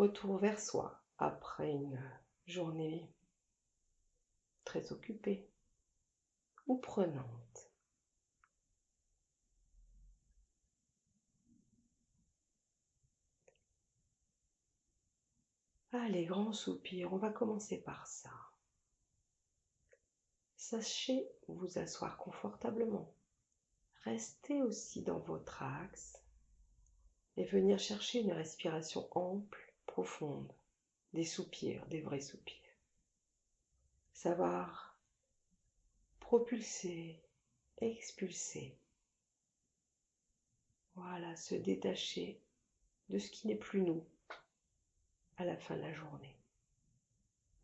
Retour vers soi après une journée très occupée ou prenante. Allez, grand soupir, on va commencer par ça. Sachez vous asseoir confortablement. Restez aussi dans votre axe et venir chercher une respiration ample, profonde, des soupirs, des vrais soupirs. Savoir propulser, expulser. Voilà, se détacher de ce qui n'est plus nous à la fin de la journée.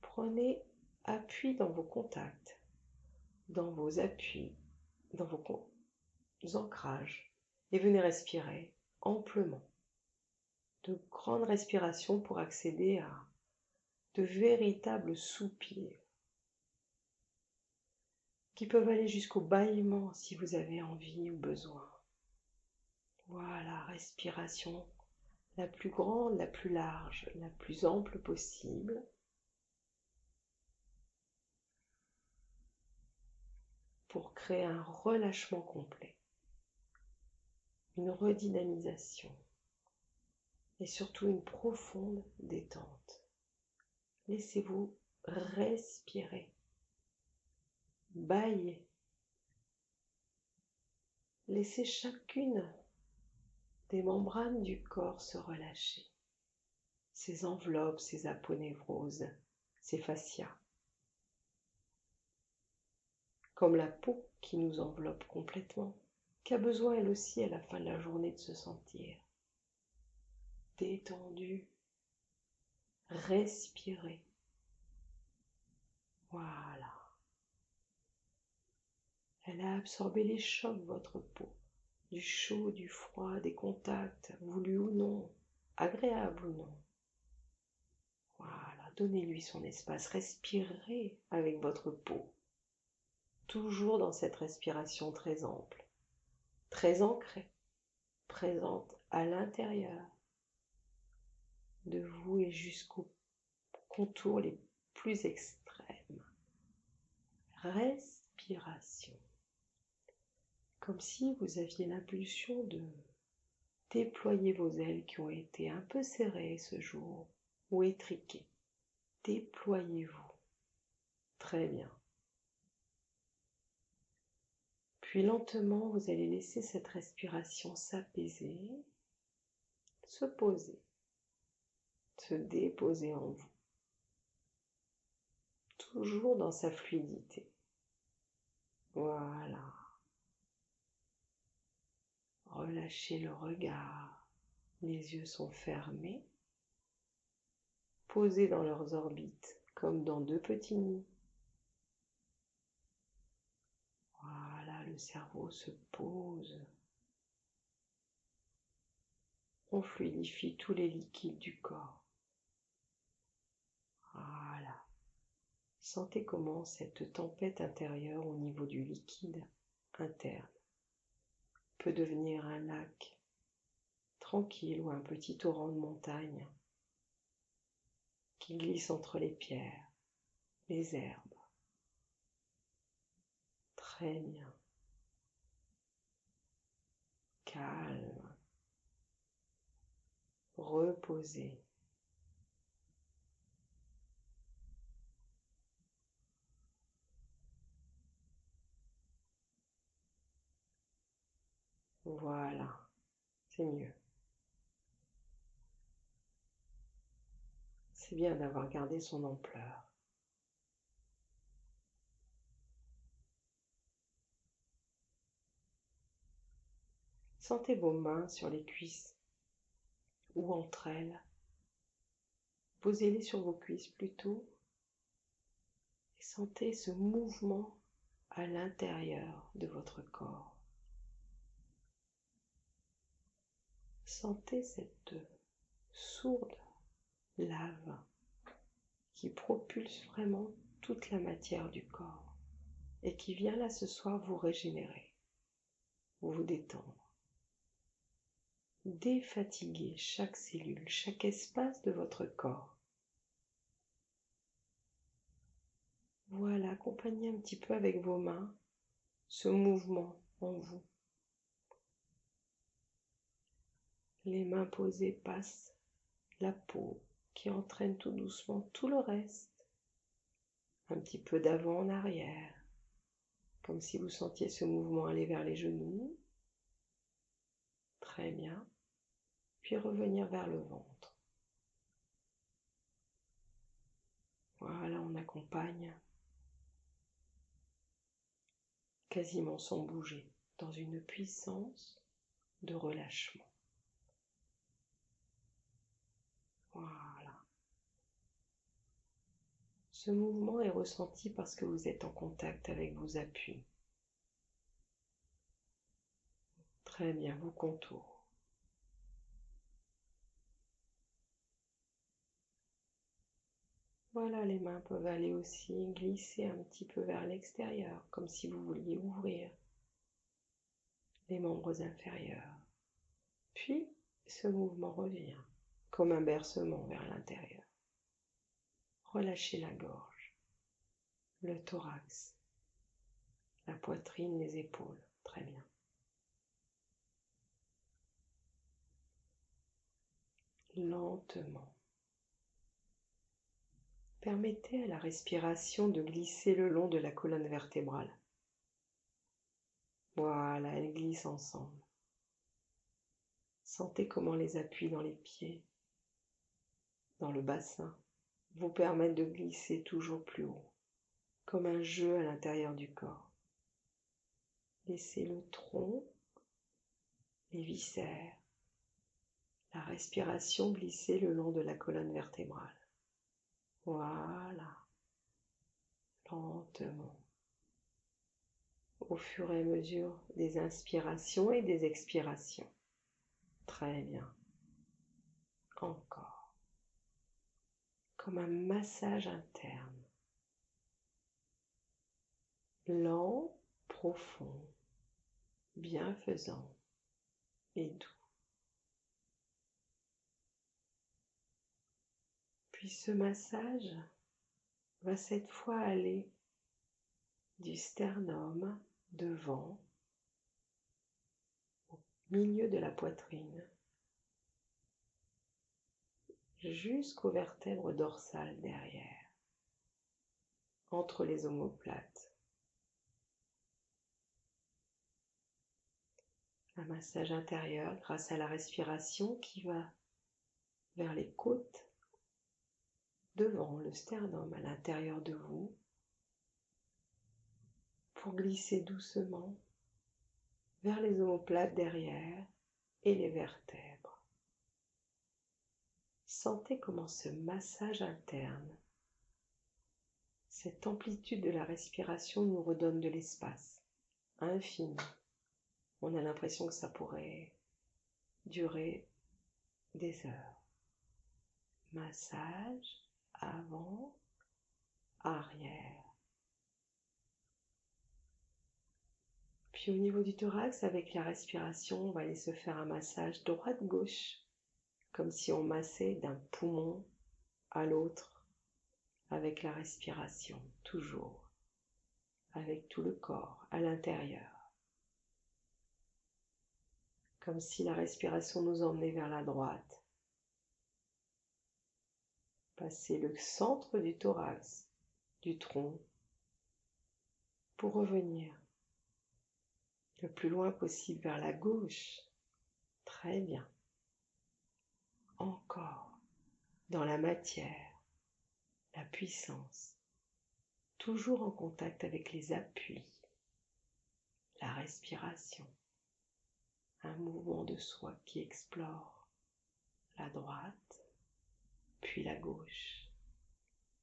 Prenez appui dans vos contacts, dans vos appuis, dans vos ancrages et venez respirer amplement. De grandes respirations pour accéder à de véritables soupirs qui peuvent aller jusqu'au bâillement si vous avez envie ou besoin. Voilà, respiration la plus grande, la plus large, la plus ample possible. Pour créer un relâchement complet, une redynamisation et surtout une profonde détente. Laissez-vous respirer, bâiller. Laissez chacune des membranes du corps se relâcher, ses enveloppes, ses aponevroses, ses fascias. Comme la peau qui nous enveloppe complètement, qui a besoin elle aussi à la fin de la journée de se sentir détendue, respirée. Voilà. Elle a absorbé les chocs de votre peau, du chaud, du froid, des contacts, voulus ou non, agréables ou non. Voilà, donnez-lui son espace, respirez avec votre peau. Toujours dans cette respiration très ample, très ancrée, présente à l'intérieur de vous et jusqu'aux contours les plus extrêmes. Respiration. Comme si vous aviez l'impulsion de déployer vos ailes qui ont été un peu serrées ce jour ou étriquées. Déployez-vous. Très bien. Puis lentement, vous allez laisser cette respiration s'apaiser, se poser, se déposer en vous. Toujours dans sa fluidité. Voilà. Relâchez le regard. Les yeux sont fermés, posés dans leurs orbites comme dans deux petits nids. Voilà, le cerveau se pose. On fluidifie tous les liquides du corps. Voilà. Sentez comment cette tempête intérieure au niveau du liquide interne peut devenir un lac tranquille ou un petit torrent de montagne qui glisse entre les pierres, les herbes. Très bien. Calme. Reposé. Voilà, c'est mieux. C'est bien d'avoir gardé son ampleur. Sentez vos mains sur les cuisses ou entre elles. Posez-les sur vos cuisses plutôt. Et sentez ce mouvement à l'intérieur de votre corps. Sentez cette sourde lave qui propulse vraiment toute la matière du corps et qui vient là ce soir vous régénérer, vous détendre. défatiguer chaque cellule, chaque espace de votre corps. Voilà, accompagnez un petit peu avec vos mains ce mouvement en vous. Les mains posées passent la peau qui entraîne tout doucement tout le reste. Un petit peu d'avant en arrière, comme si vous sentiez ce mouvement aller vers les genoux. Très bien. Puis revenir vers le ventre. Voilà, on accompagne quasiment sans bouger, dans une puissance de relâchement. Voilà. Ce mouvement est ressenti parce que vous êtes en contact avec vos appuis. Très bien, vos contours. Voilà, les mains peuvent aller aussi glisser un petit peu vers l'extérieur, comme si vous vouliez ouvrir les membres inférieurs. Puis, ce mouvement revient, comme un bercement vers l'intérieur. Relâchez la gorge, le thorax, la poitrine, les épaules. Très bien. Lentement. Permettez à la respiration de glisser le long de la colonne vertébrale. Voilà, elles glissent ensemble. Sentez comment les appuis dans les pieds, dans le bassin, vous permettent de glisser toujours plus haut, comme un jeu à l'intérieur du corps. Laissez le tronc, les viscères, la respiration glisser le long de la colonne vertébrale. Voilà, lentement, au fur et à mesure des inspirations et des expirations. Très bien. Encore. Comme un massage interne. Lent, profond, bienfaisant et doux. Puis ce massage va cette fois aller du sternum devant au milieu de la poitrine jusqu'aux vertèbres dorsales derrière, entre les omoplates. Un massage intérieur grâce à la respiration qui va vers les côtes, devant le sternum, à l'intérieur de vous, pour glisser doucement vers les omoplates derrière et les vertèbres. Sentez comment ce massage interne, cette amplitude de la respiration nous redonne de l'espace infini. On a l'impression que ça pourrait durer des heures. Massage avant, arrière. Puis au niveau du thorax, avec la respiration, on va aller se faire un massage droite-gauche, comme si on massait d'un poumon à l'autre, avec la respiration, toujours, avec tout le corps à l'intérieur. Comme si la respiration nous emmenait vers la droite. Passer le centre du thorax, du tronc, pour revenir le plus loin possible vers la gauche. Très bien. Encore dans la matière, la puissance, toujours en contact avec les appuis, la respiration, un mouvement de soi qui explore la droite, puis la gauche,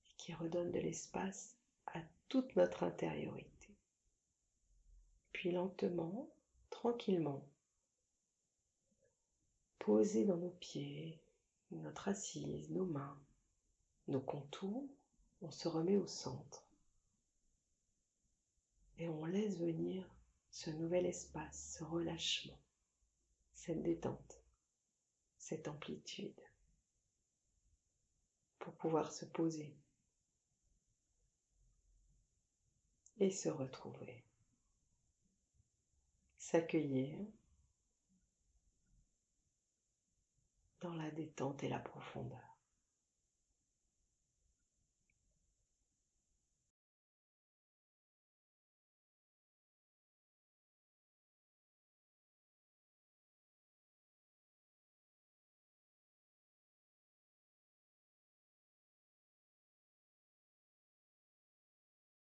et qui redonne de l'espace à toute notre intériorité. Puis lentement, tranquillement, poser dans nos pieds, notre assise, nos mains, nos contours, on se remet au centre. Et on laisse venir ce nouvel espace, ce relâchement, cette détente. cette amplitude pour pouvoir se poser et se retrouver, s'accueillir dans la détente et la profondeur.